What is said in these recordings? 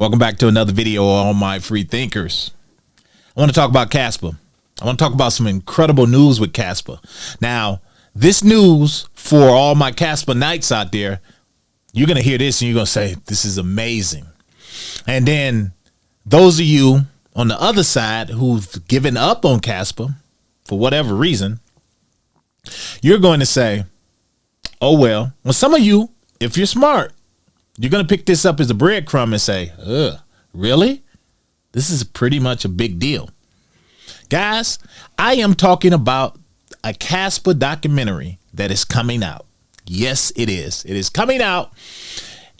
Welcome back to another video, all my free thinkers. I want to talk about Kaspa. I want to talk about some incredible news with Kaspa. Now, this news for all my Kaspa Knights out there, you're going to hear this and you're going to say, this is amazing. And then those of you on the other side who've given up on Kaspa for whatever reason, you're going to say, oh, well, some of you, if you're smart, you're going to pick this up as a breadcrumb and say, really? This is pretty much a big deal. Guys, I am talking about a Kaspa documentary that is coming out. Yes, it is. It is coming out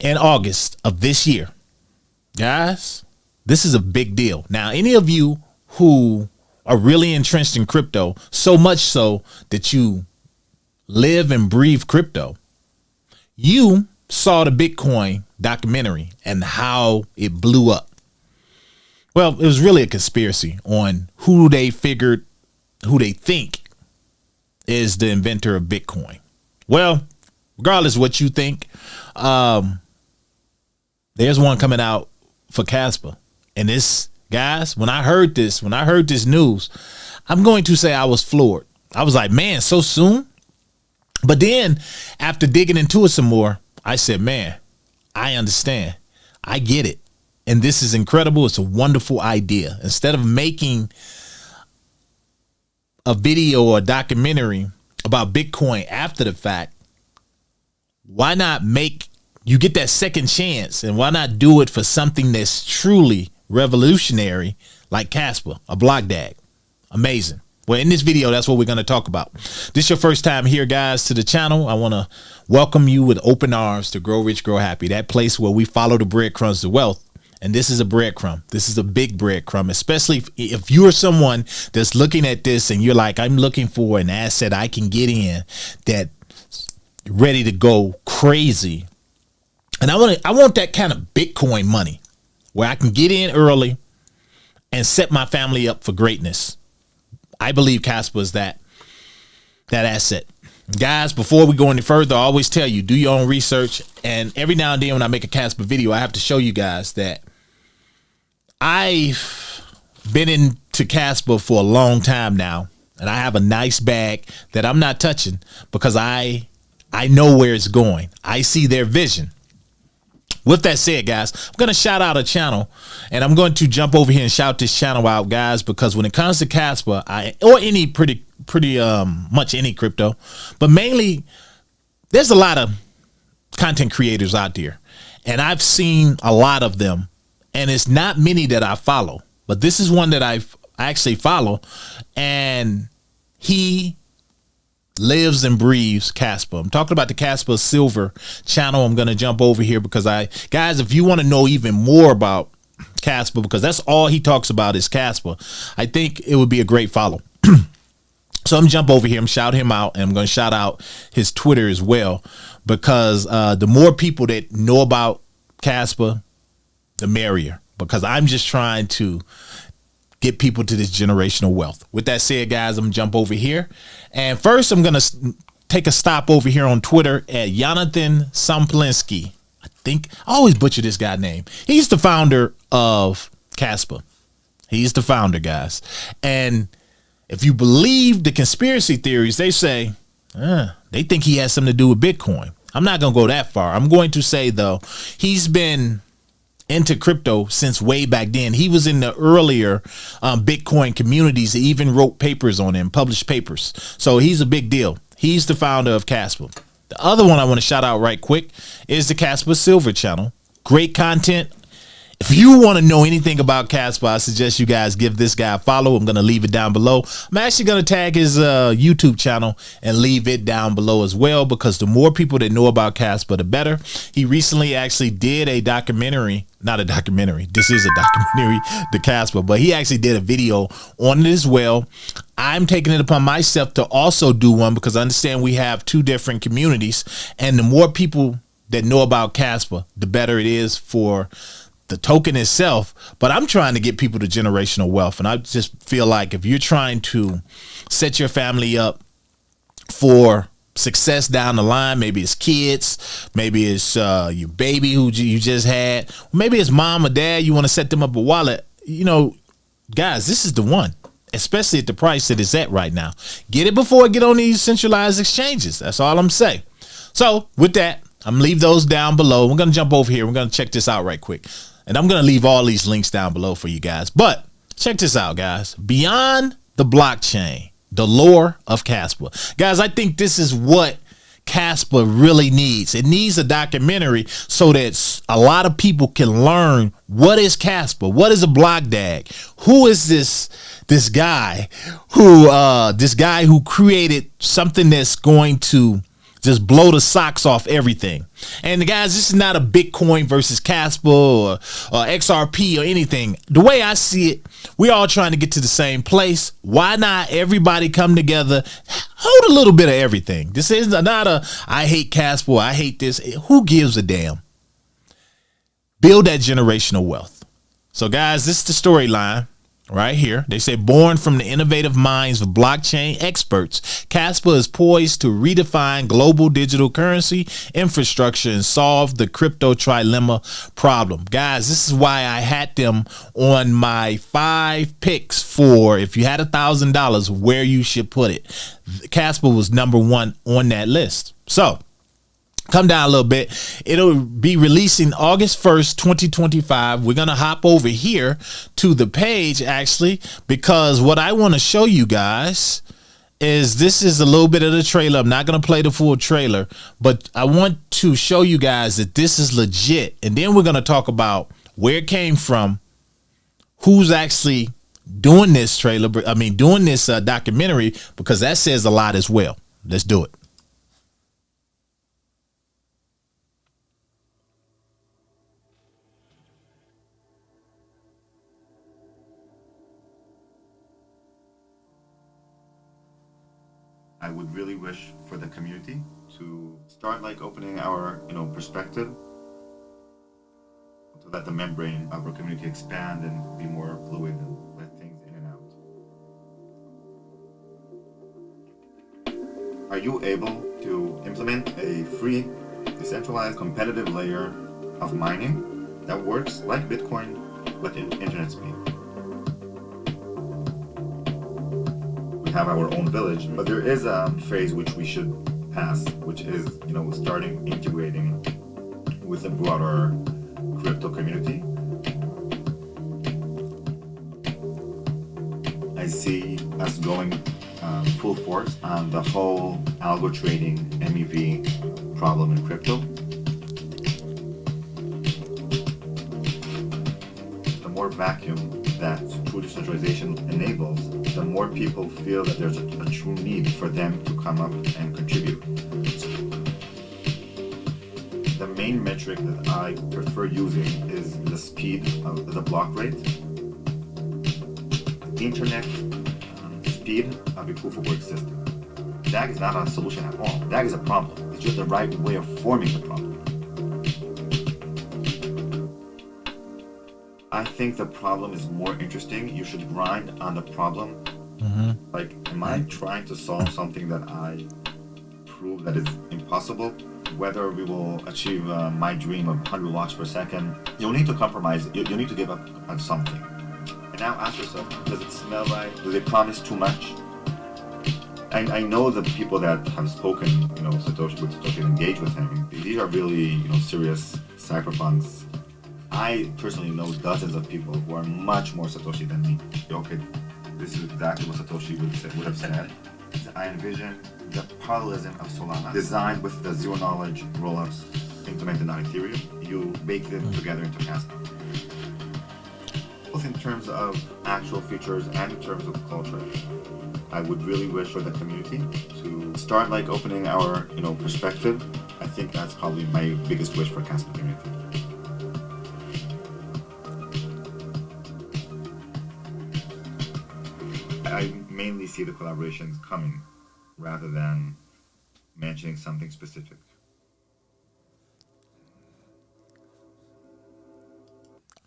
in August of this year. Guys, this is a big deal. Now, any of you who are really entrenched in crypto, so much so that you live and breathe crypto, you saw the Bitcoin documentary and how it blew up. Well, it was really a conspiracy on who they think is the inventor of Bitcoin. Well, regardless of what you think, there's one coming out for Kaspa. And this, guys, when I heard this news, I'm going to say I was floored. I was like, man, so soon? But then after digging into it some more, I said, man, I understand. I get it. And this is incredible. It's a wonderful idea. Instead of making a video or a documentary about Bitcoin after the fact, why not make you get that second chance? And why not do it for something that's truly revolutionary like Kaspa, a block DAG? Amazing. Well, in this video, that's what we're going to talk about. This is your first time here, guys, to the channel. I want to welcome you with open arms to Grow Rich, Grow Happy, that place where we follow the breadcrumbs to wealth. And this is a breadcrumb. This is a big breadcrumb, especially if you're someone that's looking at this and you're like, I'm looking for an asset I can get in that's ready to go crazy. And I want that kind of Bitcoin money where I can get in early and set my family up for greatness. I believe Kaspa is that asset. Guys, before we go any further, I always tell you, do your own research. And every now and then when I make a Kaspa video, I have to show you guys that I've been into Kaspa for a long time now. And I have a nice bag that I'm not touching because I know where it's going. I see their vision. With that said, guys, I'm going to shout out a channel, and I'm going to jump over here and shout this channel out, guys, because when it comes to Kaspa, or any pretty much any crypto, but mainly there's a lot of content creators out there, and I've seen a lot of them, and it's not many that I follow, but this is one that I actually follow, and he lives and breathes Kaspa. I'm talking about the Kaspa Silver channel. I'm going to jump over here because guys, if you want to know even more about Kaspa, because that's all he talks about is Kaspa, I think it would be a great follow. So I'm jump over here. I'm shout him out, and I'm going to shout out his Twitter as well, because the more people that know about Kaspa, the merrier, because I'm just trying to get people to this generational wealth. With that said, guys, I'm gonna jump over here. And first, I'm going to take a stop over here on Twitter at Jonathan Samplinsky. I always butcher this guy's name. He's the founder of Kaspa. He's the founder, guys. And if you believe the conspiracy theories, they say they think he has something to do with Bitcoin. I'm not going to go that far. I'm going to say, though, he's been into crypto since way back then. He was in the earlier Bitcoin communities. He even wrote papers on them, published papers. So he's a big deal. He's the founder of Kaspa. The other one I want to shout out right quick is the Kaspa Silver channel. Great content. If you want to know anything about Kaspa, I suggest you guys give this guy a follow. I'm going to leave it down below. I'm actually going to tag his YouTube channel and leave it down below as well, because the more people that know about Kaspa, the better. He recently actually did a documentary, not a documentary. This is a documentary, the Kaspa, but he actually did a video on it as well. I'm taking it upon myself to also do one because I understand we have two different communities, and the more people that know about Kaspa, the better it is for the token itself. But I'm trying to get people to generational wealth, and I just feel like if you're trying to set your family up for success down the line. Maybe it's kids, maybe it's your baby who you just had, maybe it's mom or dad. You want to set them up a wallet. You know, guys, this is the one, especially at the price that it's at right now. Get it before it get on these centralized exchanges. That's all I'm saying. So with that, I'm gonna leave those down below. We're gonna jump over here. We're gonna check this out right quick, and I'm gonna leave all these links down below for you guys. But check this out, guys. Beyond the blockchain, the lore of Kaspa. Guys, I think this is what Kaspa really needs. It needs a documentary so that a lot of people can learn what is Kaspa, what is a block dag, who is this guy who created something that's going to just blow the socks off everything. And guys, this is not a Bitcoin versus Kaspa or XRP or anything. The way I see it, we're all trying to get to the same place. Why not everybody come together, hold a little bit of everything? This is not a I hate Kaspa, I hate this. Who gives a damn? Build that generational wealth. So guys, this is the storyline. Right here, they say, born from the innovative minds of blockchain experts, Kaspa is poised to redefine global digital currency infrastructure and solve the crypto trilemma problem. Guys, this is why I had them on my 5 picks for if you had $1,000, where you should put it. Kaspa was #1 on that list. So come down a little bit. It'll be releasing August 1st, 2025. We're going to hop over here to the page, actually, because what I want to show you guys is this is a little bit of the trailer. I'm not going to play the full trailer, but I want to show you guys that this is legit. And then we're going to talk about where it came from, who's actually doing this doing this documentary, because that says a lot as well. Let's do it. I would really wish for the community to start like opening our, perspective, to let the membrane of our community expand and be more fluid and let things in and out. Are you able to implement a free, decentralized, competitive layer of mining that works like Bitcoin with internet speed? Have our own village, but there is a phase which we should pass, which is starting integrating with the broader crypto community. I see us going full force on the whole algo trading MEV problem in crypto. The more vacuum that true decentralization enables, the more people feel that there's a true need for them to come up and contribute. The main metric that I prefer using is the speed of the block rate. Internet speed of a proof of work system. DAG is not a solution at all. DAG is a problem. It's just the right way of forming the problem. I think the problem is more interesting. You should grind on the problem. Like, am I trying to solve something that I prove that is impossible? Whether we will achieve my dream of 100 watts per second, you'll need to compromise. You'll need to give up on something. And now ask yourself, does it smell right? Do they promise too much? I know the people that have spoken, Satoshi and engaged with him. These are really, serious cypherpunks. I personally know dozens of people who are much more Satoshi than me. Okay, this is exactly what Satoshi would have said. I envision the parallelism of Solana, designed with the zero knowledge rollups implemented on Ethereum. You bake them together into Kaspa. Both in terms of actual features and in terms of culture, I would really wish for the community to start like opening our, perspective. I think that's probably my biggest wish for Kaspa community. I mainly see the collaborations coming rather than mentioning something specific.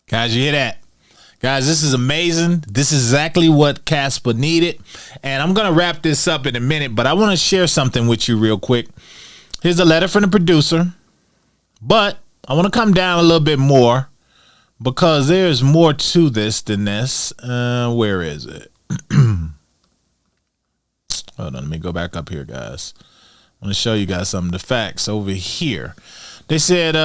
Guys, you hear that? Guys, this is amazing. This is exactly what Kaspa needed. And I'm going to wrap this up in a minute, but I want to share something with you real quick. Here's a letter from the producer, but I want to come down a little bit more because there's more to this than this. Where is it? Hold on, let me go back up here, guys. I want to show you guys some of the facts over here. They said,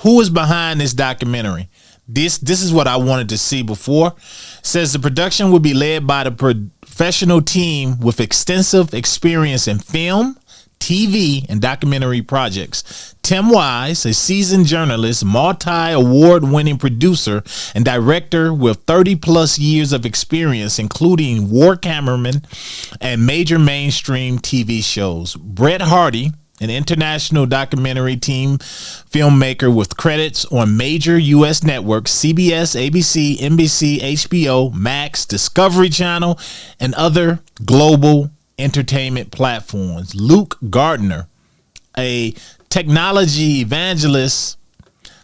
who is behind this documentary? This is what I wanted to see before. It says the production will be led by the professional team with extensive experience in film, TV, and documentary projects. Tim Wise, a seasoned journalist, multi-award-winning producer, and director with 30-plus years of experience, including war cameraman and major mainstream TV shows. Brett Hardy, an international documentary team filmmaker with credits on major U.S. networks, CBS, ABC, NBC, HBO, Max, Discovery Channel, and other global entertainment platforms. Luke Gardner, a technology evangelist,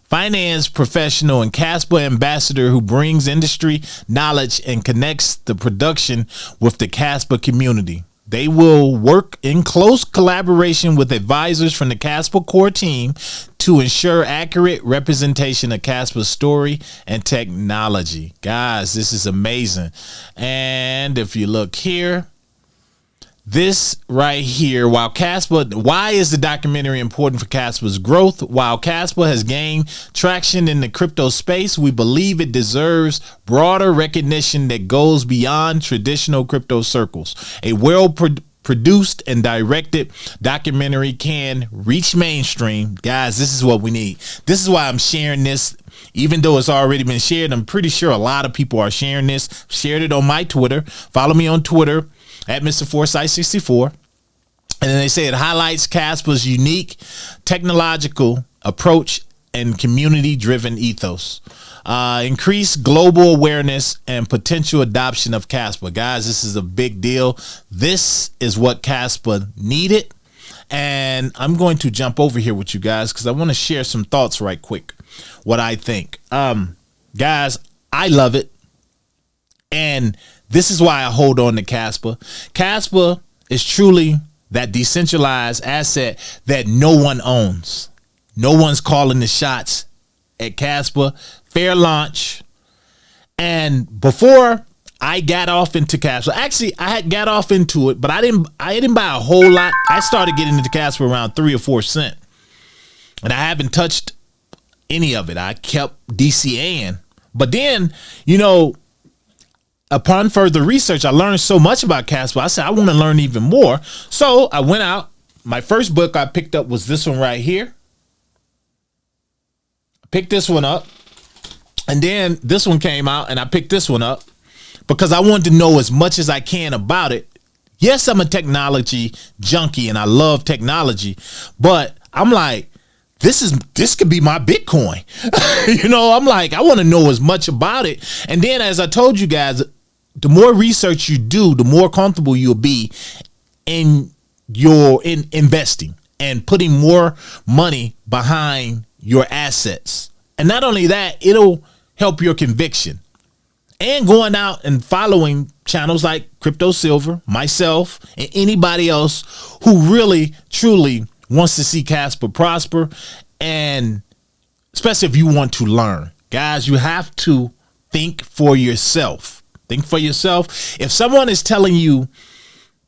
finance professional, and Kaspa ambassador who brings industry knowledge and connects the production with the Kaspa community. They will work in close collaboration with advisors from the Kaspa core team to ensure accurate representation of Kaspa's story and technology. Guys, this is amazing. And if you look here, this right here, while Kaspa, why is the documentary important for Kaspa's growth? While Kaspa has gained traction in the crypto space, we believe it deserves broader recognition that goes beyond traditional crypto circles. A well-produced and directed documentary can reach mainstream. Guys, this is what we need. This is why I'm sharing this. Even though it's already been shared, I'm pretty sure a lot of people are sharing this. Shared it on my Twitter. Follow me on Twitter at Mr. Foresight 64. And then they say it highlights Kaspa's unique technological approach and community-driven ethos. Increase global awareness and potential adoption of Kaspa. Guys, this is a big deal. This is what Kaspa needed. And I'm going to jump over here with you guys because I want to share some thoughts right quick. What I think. Guys, I love it. And this is why I hold on to Kaspa. Kaspa is truly that decentralized asset that no one owns. No one's calling the shots at Kaspa. Fair launch. And before I got off into Kaspa, actually I had got off into it, but I didn't buy a whole lot. I started getting into Kaspa around 3 or 4 cents. And I haven't touched any of it. I kept DCAing. But then, you know, upon further research, I learned so much about Kaspa. I said, I want to learn even more. So I went out. My first book I picked up was this one right here. I picked this one up. And then this one came out and I picked this one up because I wanted to know as much as I can about it. Yes, I'm a technology junkie and I love technology, but I'm like, this could be my Bitcoin. You know, I'm like, I want to know as much about it. And then as I told you guys, the more research you do, the more comfortable you'll be in investing and putting more money behind your assets. And not only that, it'll help your conviction. And going out and following channels like Crypto Silver, myself, and anybody else who really, truly wants to see Kaspa prosper. And especially if you want to learn. Guys, you have to think for yourself. Think for yourself. If someone is telling you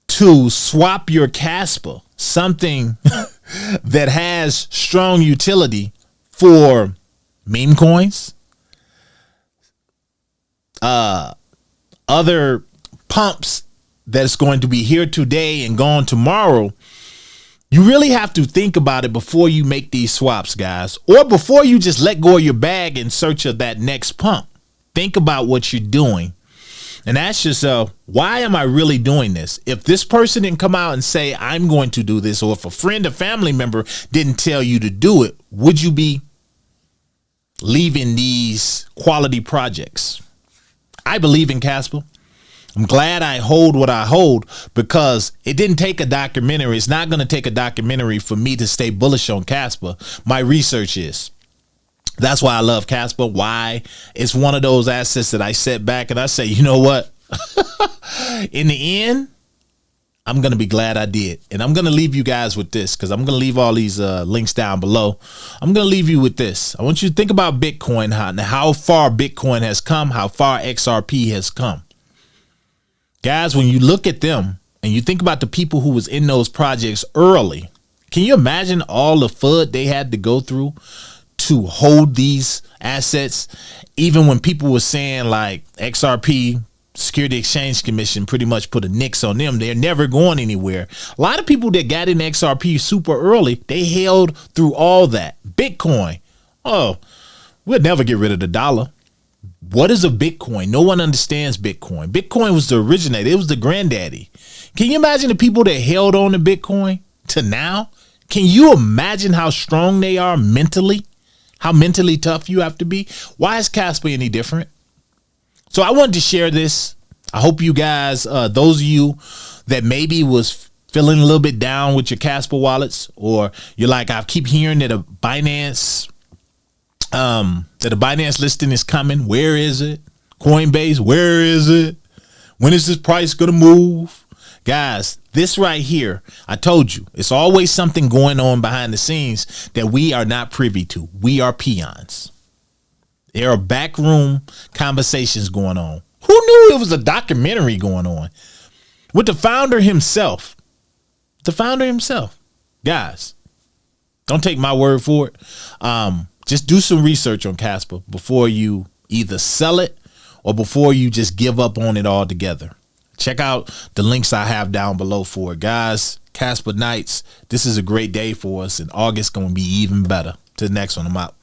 to swap your Kaspa, something that has strong utility, for meme coins, other pumps that's going to be here today and gone tomorrow, you really have to think about it before you make these swaps, guys, or before you just let go of your bag in search of that next pump. Think about what you're doing and ask yourself, why am I really doing this? If this person didn't come out and say, I'm going to do this, or if a friend or family member didn't tell you to do it, would you be leaving these quality projects? I believe in Kaspa. I'm glad I hold what I hold because it didn't take a documentary. It's not going to take a documentary for me to stay bullish on Kaspa. My research is. That's why I love Kaspa. Why? It's one of those assets that I sit back and I say, you know what? In the end, I'm going to be glad I did. And I'm going to leave you guys with this, because I'm going to leave all these links down below. I'm going to leave you with this. I want you to think about Bitcoin, how far Bitcoin has come, how far XRP has come. Guys, when you look at them and you think about the people who was in those projects early, can you imagine all the FUD they had to go through to hold these assets? Even when people were saying like XRP, Security Exchange Commission pretty much put a nix on them. They're never going anywhere. A lot of people that got in XRP super early, they held through all that. Bitcoin, oh, we'll never get rid of the dollar. What is a Bitcoin? No one understands Bitcoin. Bitcoin was the originator. It was the granddaddy. Can you imagine the people that held on to Bitcoin to now? Can you imagine how strong they are mentally? How mentally tough you have to be? Why is Kaspa any different? So I wanted to share this. I hope you guys, those of you that maybe was feeling a little bit down with your Kaspa wallets, or you're like, I keep hearing that a Binance listing is coming. Where is it? Coinbase, where is it? When is this price going to move? Guys, this right here, I told you, it's always something going on behind the scenes that we are not privy to. We are peons. There are backroom conversations going on. Who knew it was a documentary going on with the founder himself? The founder himself. Guys, don't take my word for it. Just do some research on Kaspa before you either sell it or before you just give up on it altogether. Check out the links I have down below for it. Guys, Kaspa Nights, this is a great day for us, and August going to be even better. To the next one, I'm out.